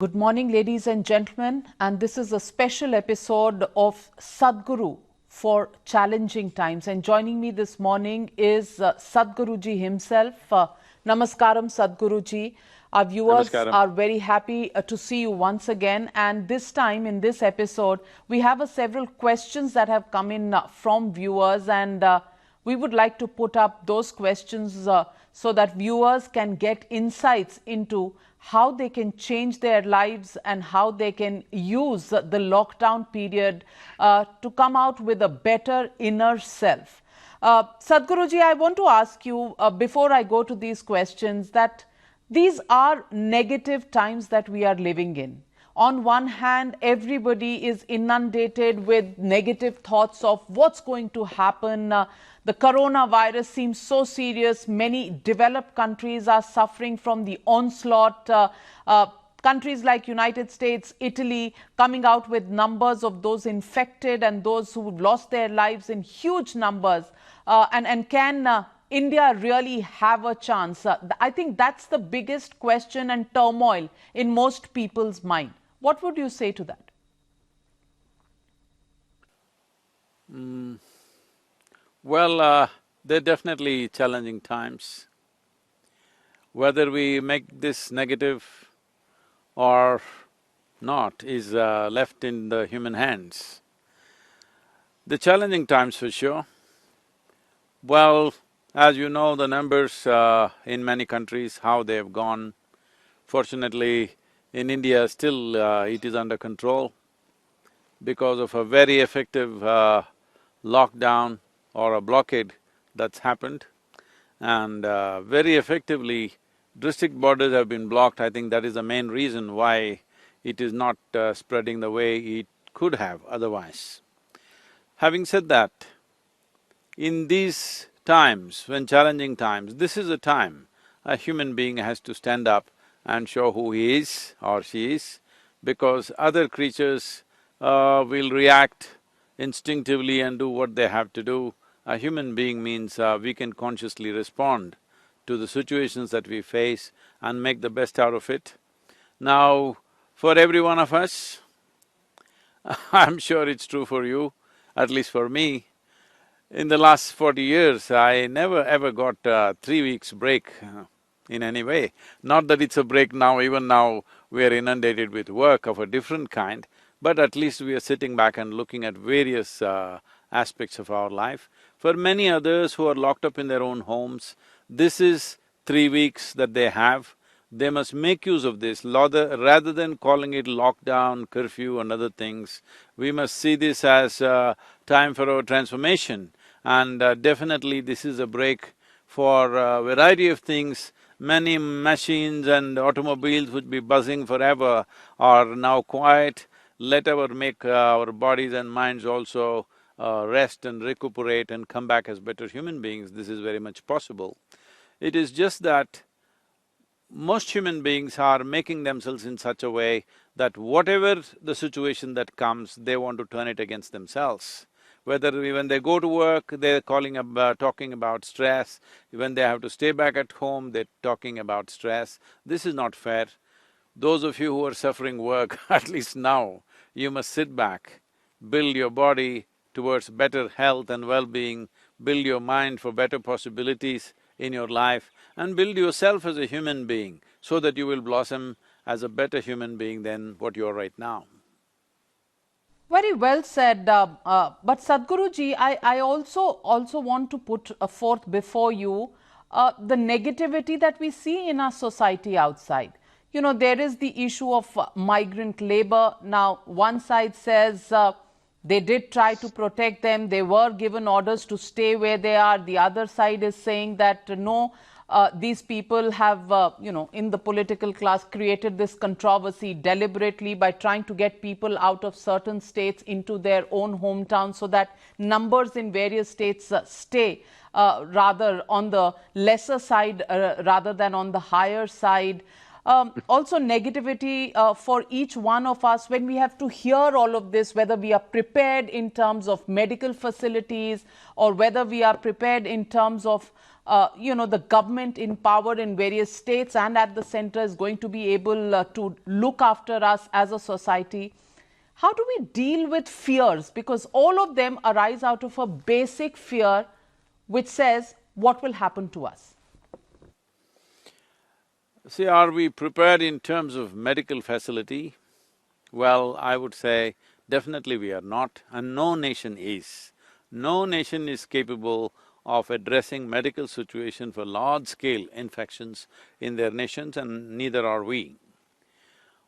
Good morning, ladies and gentlemen, and this is a special episode of Sadhguru for challenging times. And joining me this morning is Sadhguruji himself. Namaskaram, Sadhguruji. Our viewers Namaskaram. are very happy to see you once again. And this time, in this episode, we have several questions that have come in from viewers, and we would like to put up those questions so that viewers can get insights into how they can change their lives and how they can use the lockdown period to come out with a better inner self. Sadhguruji, I want to ask you before I go to these questions that these are negative times that we are living in. On one hand, everybody is inundated with negative thoughts of what's going to happen. The coronavirus seems so serious. Many developed countries are suffering from the onslaught. Countries like United States, Italy, coming out with numbers of those infected and those who've lost their lives in huge numbers. And can India really have a chance? I think that's the biggest question and turmoil in most people's mind. What would you say to that? Well, they're definitely challenging times. Whether we make this negative or not is left in the human hands. The challenging times for sure. Well, as you know, the numbers in many countries, how they've gone. Fortunately, in India still it is under control because of a very effective lockdown or a blockade that's happened. And very effectively, district borders have been blocked. I think that is the main reason why it is not spreading the way it could have otherwise. Having said that, in these times, when challenging times, this is a time a human being has to stand up and show who he is or she is, because other creatures will react instinctively and do what they have to do. A human being means we can consciously respond to the situations that we face and make the best out of it. Now, for every one of us, I'm sure it's true for you, at least for me, in the last 40 years, I never ever got 3 weeks break in any way. Not that it's a break now, even now we are inundated with work of a different kind, but at least we are sitting back and looking at various aspects of our life. For many others who are locked up in their own homes, this is 3 weeks that they have. They must make use of this, rather than calling it lockdown, curfew and other things. We must see this as time for our transformation, and definitely this is a break for a variety of things. Many machines and automobiles would be buzzing forever are now quiet. Let make our bodies and minds also rest and recuperate and come back as better human beings. This is very much possible. It is just that most human beings are making themselves in such a way that whatever the situation that comes, they want to turn it against themselves. Whether when they go to work, they're talking about stress. When they have to stay back at home, they're talking about stress. This is not fair. Those of you who are suffering work, at least now, you must sit back, build your body towards better health and well-being, build your mind for better possibilities in your life, and build yourself as a human being so that you will blossom as a better human being than what you are right now. Very well said, but Sadhguruji, I also want to put forth before you the negativity that we see in our society outside. You know, there is the issue of migrant labor. Now, one side says they did try to protect them, they were given orders to stay where they are. The other side is saying that no, these people have, in the political class created this controversy deliberately by trying to get people out of certain states into their own hometown so that numbers in various states stay rather on the lesser side rather than on the higher side. Also negativity for each one of us when we have to hear all of this, whether we are prepared in terms of medical facilities or whether we are prepared in terms of the government in power in various states and at the center is going to be able to look after us as a society. How do we deal with fears? Because all of them arise out of a basic fear which says what will happen to us. See, are we prepared in terms of medical facility? Well, I would say definitely we are not, and no nation is. No nation is capable of addressing medical situation for large-scale infections in their nations, and neither are we.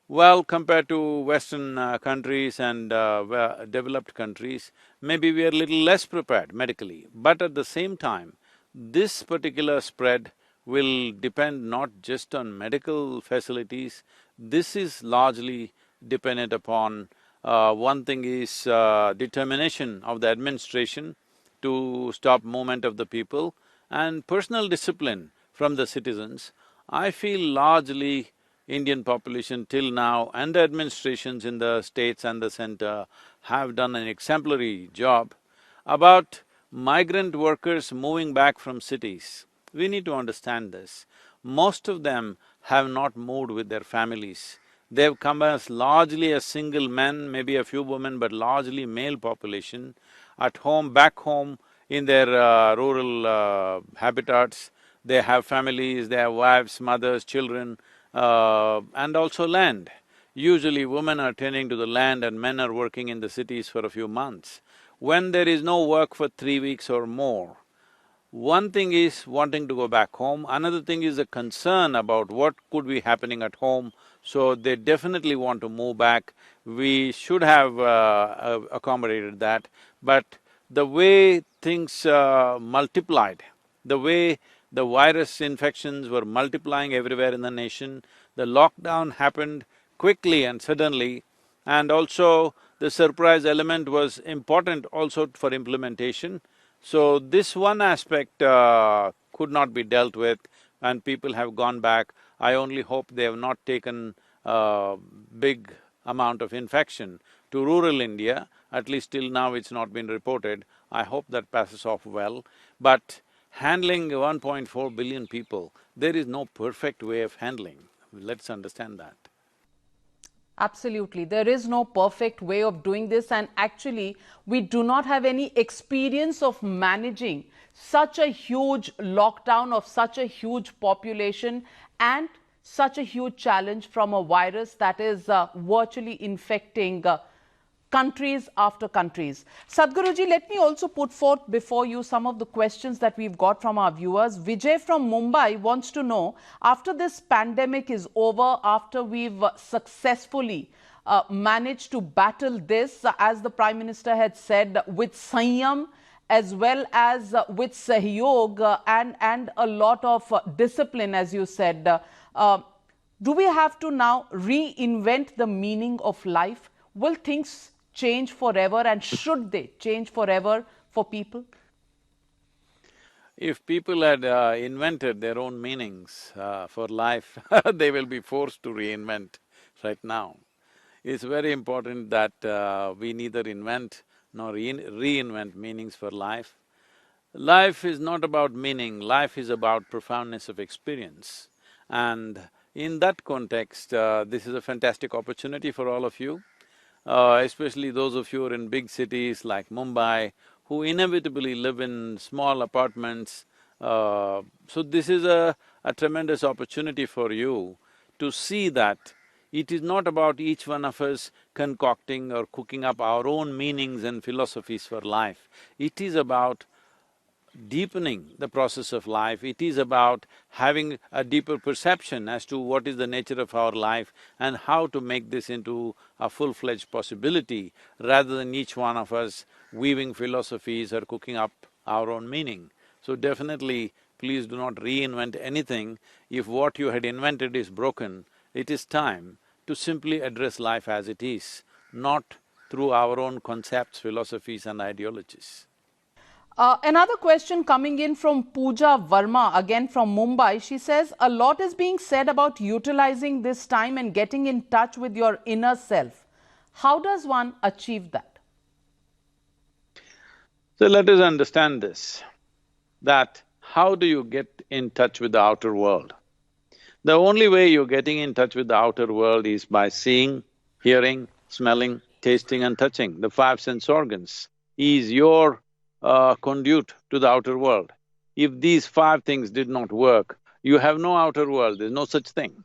Well, compared to Western countries and developed countries, maybe we are a little less prepared medically, but at the same time, this particular spread will depend not just on medical facilities, this is largely dependent upon one thing is determination of the administration to stop movement of the people and personal discipline from the citizens. I feel largely Indian population till now and the administrations in the states and the center have done an exemplary job. About migrant workers moving back from cities, we need to understand this. Most of them have not moved with their families. They've come as largely as single men, maybe a few women, but largely male population. At home, back home, in their rural habitats, they have families, they have wives, mothers, children, and also land. Usually women are tending to the land and men are working in the cities for a few months. When there is no work for 3 weeks or more, one thing is wanting to go back home, another thing is a concern about what could be happening at home, so they definitely want to move back. We should have accommodated that, but the way things multiplied, the way the virus infections were multiplying everywhere in the nation, the lockdown happened quickly and suddenly, and also the surprise element was important also for implementation. So this one aspect could not be dealt with and people have gone back. I only hope they have not taken big amount of infection to rural India, at least till now it's not been reported. I hope that passes off well. But handling 1.4 billion people, there is no perfect way of handling. Let's understand that. Absolutely. There is no perfect way of doing this, and actually, we do not have any experience of managing such a huge lockdown of such a huge population and such a huge challenge from a virus that is virtually infecting countries after countries. Sadhguruji, let me also put forth before you some of the questions that we've got from our viewers. Vijay from Mumbai wants to know, after this pandemic is over, after we've successfully managed to battle this, as the Prime Minister had said, with Sanyam, as well as with Sahyog and a lot of discipline, as you said, do we have to now reinvent the meaning of life? Will things change forever, and should they change forever for people? If people had invented their own meanings for life, they will be forced to reinvent right now. It's very important that we neither invent nor reinvent meanings for life. Life is not about meaning, life is about profoundness of experience. And in that context, this is a fantastic opportunity for all of you, especially those of you who are in big cities like Mumbai, who inevitably live in small apartments. So this is a tremendous opportunity for you to see that it is not about each one of us concocting or cooking up our own meanings and philosophies for life. It is about deepening the process of life, it is about having a deeper perception as to what is the nature of our life and how to make this into a full-fledged possibility, rather than each one of us weaving philosophies or cooking up our own meaning. So definitely, please do not reinvent anything. If what you had invented is broken, it is time to simply address life as it is, not through our own concepts, philosophies and ideologies. Another question coming in from Pooja Verma, again from Mumbai. She says, a lot is being said about utilizing this time and getting in touch with your inner self. How does one achieve that? So let us understand this, that how do you get in touch with the outer world? The only way you're getting in touch with the outer world is by seeing, hearing, smelling, tasting and touching. The five sense organs is your conduit to the outer world. If these five things did not work, you have no outer world, there's no such thing.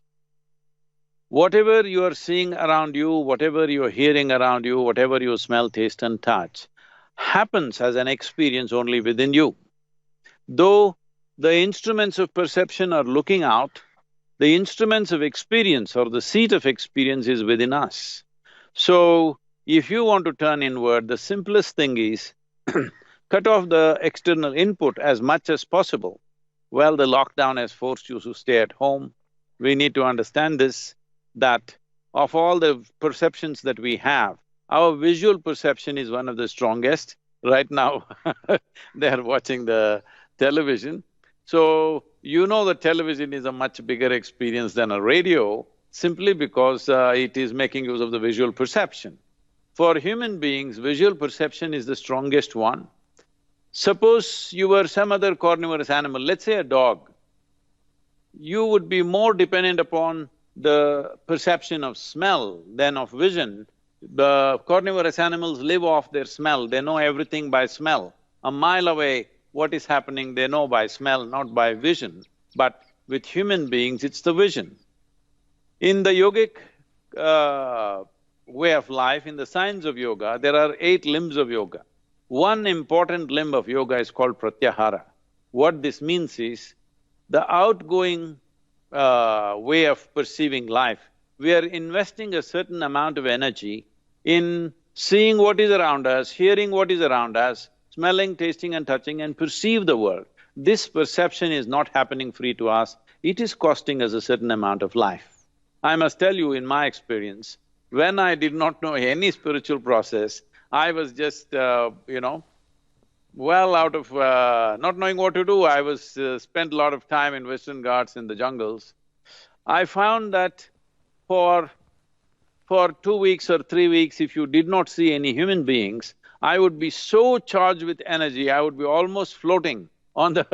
Whatever you are seeing around you, whatever you're hearing around you, whatever you smell, taste and touch, happens as an experience only within you. Though the instruments of perception are looking out, the instruments of experience or the seat of experience is within us. So, if you want to turn inward, the simplest thing is cut off the external input as much as possible. Well, the lockdown has forced you to stay at home. We need to understand this, that of all the perceptions that we have, our visual perception is one of the strongest. Right now they are watching the television. So, you know that television is a much bigger experience than a radio simply because it is making use of the visual perception. For human beings, visual perception is the strongest one. Suppose you were some other carnivorous animal, let's say a dog, you would be more dependent upon the perception of smell than of vision. The carnivorous animals live off their smell, they know everything by smell. A mile away, what is happening, they know by smell, not by vision. But with human beings, it's the vision. In the yogic way of life, in the science of yoga, there are 8 limbs of yoga. One important limb of yoga is called pratyahara. What this means is, the outgoing way of perceiving life, we are investing a certain amount of energy in seeing what is around us, hearing what is around us, smelling, tasting and touching and perceive the world. This perception is not happening free to us, it is costing us a certain amount of life. I must tell you, in my experience, when I did not know any spiritual process, I was just, well, out of not knowing what to do, I was spent a lot of time in Western Ghats in the jungles. I found that for 2 weeks or 3 weeks, if you did not see any human beings, I would be so charged with energy, I would be almost floating on the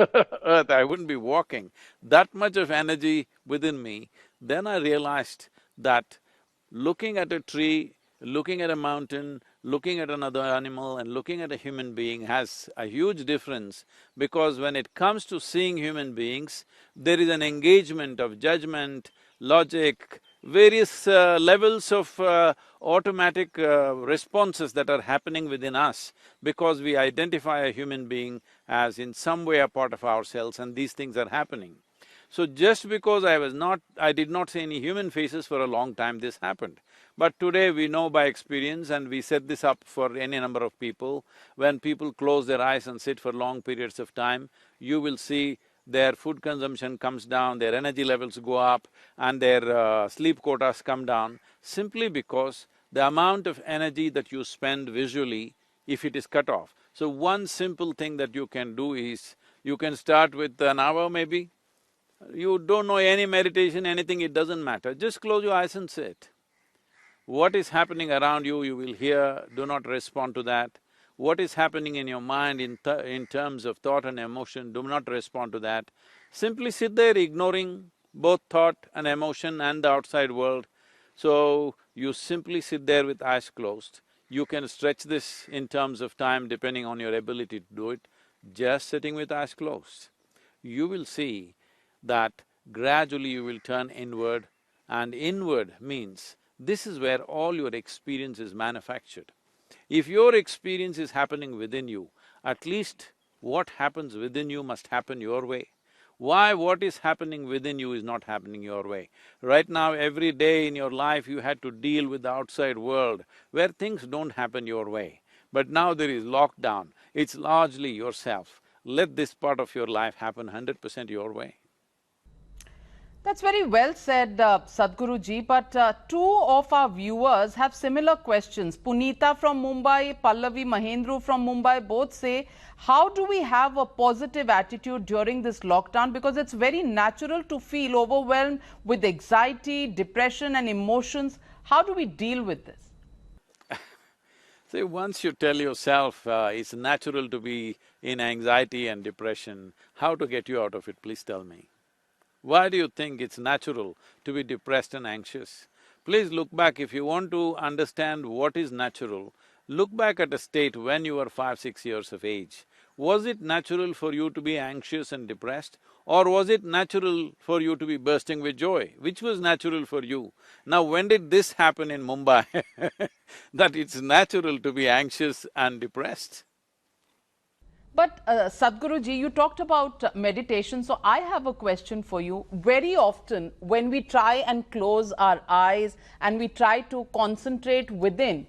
earth, I wouldn't be walking. That much of energy within me. Then I realized that looking at a tree, looking at a mountain, looking at another animal and looking at a human being has a huge difference, because when it comes to seeing human beings, there is an engagement of judgment, logic, various levels of automatic responses that are happening within us because we identify a human being as in some way a part of ourselves, and these things are happening. So just because I did not see any human faces for a long time, this happened. But today we know by experience, and we set this up for any number of people, when people close their eyes and sit for long periods of time, you will see their food consumption comes down, their energy levels go up and their sleep quotas come down, simply because the amount of energy that you spend visually, if it is cut off. So one simple thing that you can do is, you can start with an hour maybe. You don't know any meditation, anything, it doesn't matter, just close your eyes and sit. What is happening around you, you will hear, do not respond to that. What is happening in your mind in terms of thought and emotion, do not respond to that. Simply sit there ignoring both thought and emotion and the outside world. So, you simply sit there with eyes closed. You can stretch this in terms of time depending on your ability to do it, just sitting with eyes closed. You will see that gradually you will turn inward, and inward means this is where all your experience is manufactured. If your experience is happening within you, at least what happens within you must happen your way. Why what is happening within you is not happening your way? Right now, every day in your life you had to deal with the outside world where things don't happen your way. But now there is lockdown, it's largely yourself. Let this part of your life happen 100% your way. That's very well said, Sadhguru ji, but two of our viewers have similar questions. Punita from Mumbai, Pallavi Mahendru from Mumbai both say, how do we have a positive attitude during this lockdown? Because it's very natural to feel overwhelmed with anxiety, depression and emotions. How do we deal with this? See, once you tell yourself it's natural to be in anxiety and depression, how to get you out of it, please tell me. Why do you think it's natural to be depressed and anxious? Please look back, if you want to understand what is natural, look back at a state when you were 5, 6 years of age. Was it natural for you to be anxious and depressed? Or was it natural for you to be bursting with joy? Which was natural for you? Now, when did this happen in Mumbai that it's natural to be anxious and depressed? But Sadhguruji, you talked about meditation, so I have a question for you. Very often, when we try and close our eyes and we try to concentrate within,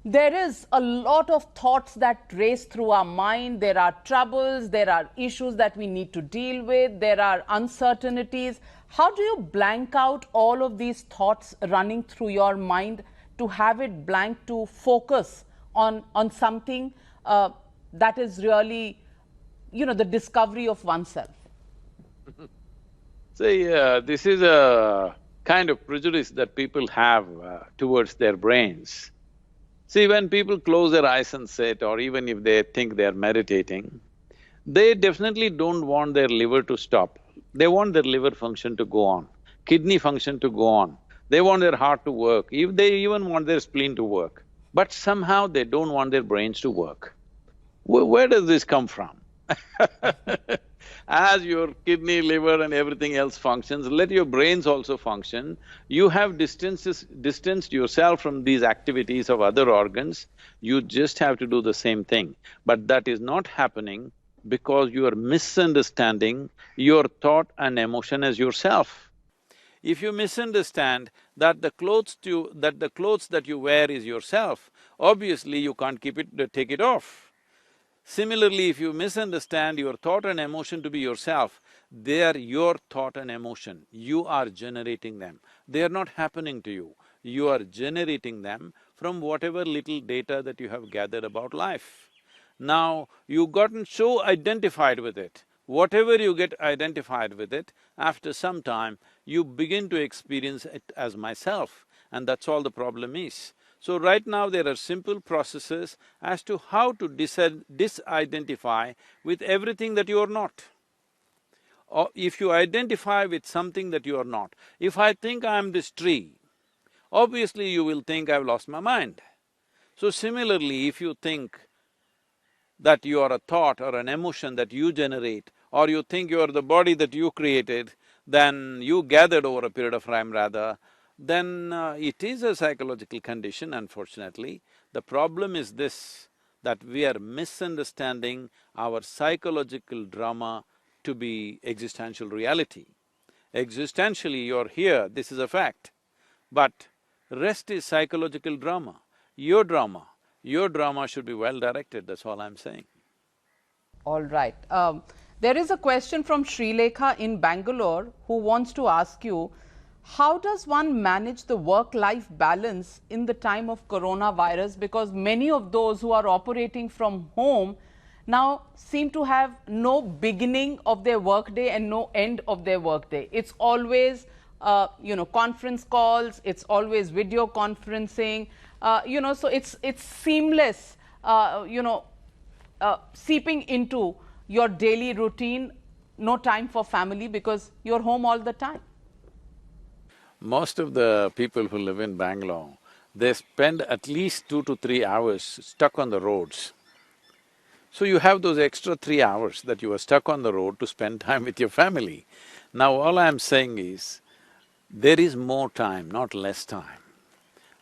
there is a lot of thoughts that race through our mind. There are troubles, there are issues that we need to deal with, there are uncertainties. How do you blank out all of these thoughts running through your mind to have it blank, to focus on something that is really, the discovery of oneself? See, this is a kind of prejudice that people have towards their brains. See, when people close their eyes and sit, or even if they think they're meditating, they definitely don't want their liver to stop. They want their liver function to go on, kidney function to go on. They want their heart to work, if they even want their spleen to work. But somehow they don't want their brains to work. Where does this come from? As your kidney, liver and everything else functions, let your brains also function. You have distanced yourself from these activities of other organs, you just have to do the same thing. But that is not happening because you are misunderstanding your thought and emotion as yourself. If you misunderstand that the clothes that you wear is yourself, obviously you can't take it off. Similarly, if you misunderstand your thought and emotion to be yourself, they are your thought and emotion, you are generating them. They are not happening to you, you are generating them from whatever little data that you have gathered about life. Now, you've gotten so identified with it, whatever you get identified with it, after some time, you begin to experience it as myself, and that's all the problem is. So right now there are simple processes as to how to disidentify with everything that you are not. Or if you identify with something that you are not, if I think I am this tree, obviously you will think I've lost my mind. So similarly, if you think that you are a thought or an emotion that you generate, or you think you are the body that you created, then you gathered over a period of time rather, then it is a psychological condition, unfortunately. The problem is this, that we are misunderstanding our psychological drama to be existential reality. Existentially, you're here, this is a fact, but rest is psychological drama. Your drama, your drama should be well directed, that's all I'm saying. All right. There is a question from Srilekha in Bangalore who wants to ask you, how does one manage the work-life balance in the time of coronavirus? Because many of those who are operating from home now seem to have no beginning of their workday and no end of their workday. It's always, conference calls, it's always video conferencing, so it's seamless, seeping into your daily routine, no time for family because you're home all the time. Most of the people who live in Bangalore, they spend at least 2 to 3 hours stuck on the roads. So you have those extra 3 hours that you are stuck on the road to spend time with your family. Now all I'm saying is, there is more time, not less time.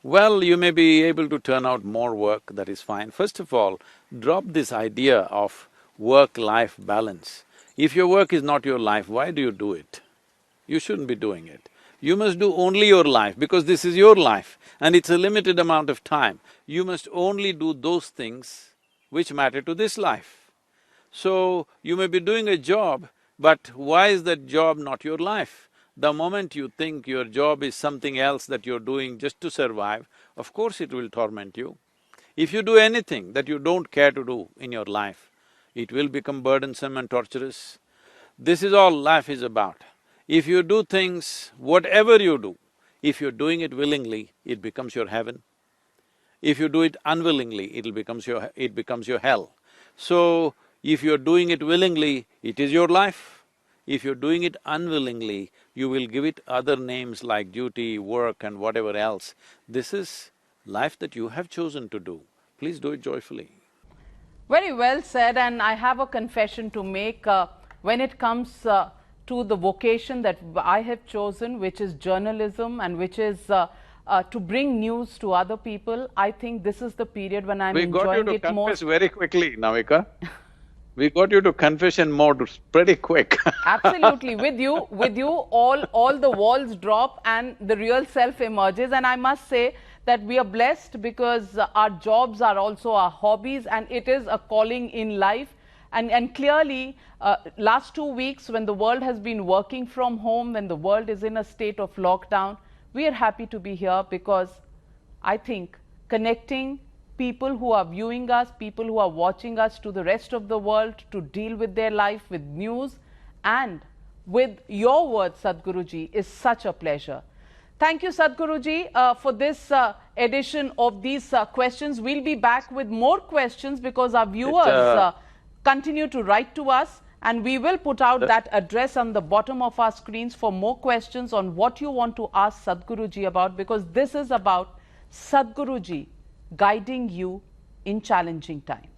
Well, you may be able to turn out more work, that is fine. First of all, drop this idea of work-life balance. If your work is not your life, why do you do it? You shouldn't be doing it. You must do only your life because this is your life and it's a limited amount of time. You must only do those things which matter to this life. So, you may be doing a job, but why is that job not your life? The moment you think your job is something else that you're doing just to survive, of course it will torment you. If you do anything that you don't care to do in your life, it will become burdensome and torturous. This is all life is about. If you do things, whatever you do, if you're doing it willingly, it becomes your heaven. If you do it unwillingly, it becomes your hell. So, if you're doing it willingly, it is your life. If you're doing it unwillingly, you will give it other names like duty, work and whatever else. This is life that you have chosen to do. Please do it joyfully. Very well said, and I have a confession to make when it comes to the vocation that I have chosen, which is journalism and which is to bring news to other people. I think this is the period when I'm We got you enjoying to it most. confess very quickly, Navika. We got you to confession mode pretty quick. Absolutely, with you, all the walls drop and the real self emerges. And I must say that we are blessed because our jobs are also our hobbies, and it is a calling in life. And clearly, last 2 weeks, when the world has been working from home, when the world is in a state of lockdown, we are happy to be here because I think connecting people who are viewing us, people who are watching us to the rest of the world to deal with their life, with news and with your words, Sadhguruji, is such a pleasure. Thank you, Sadhguruji, for this edition of these questions. We'll be back with more questions because our viewers continue to write to us, and we will put out that address on the bottom of our screens for more questions on what you want to ask Sadhguruji about, because this is about Sadhguruji guiding you in challenging times.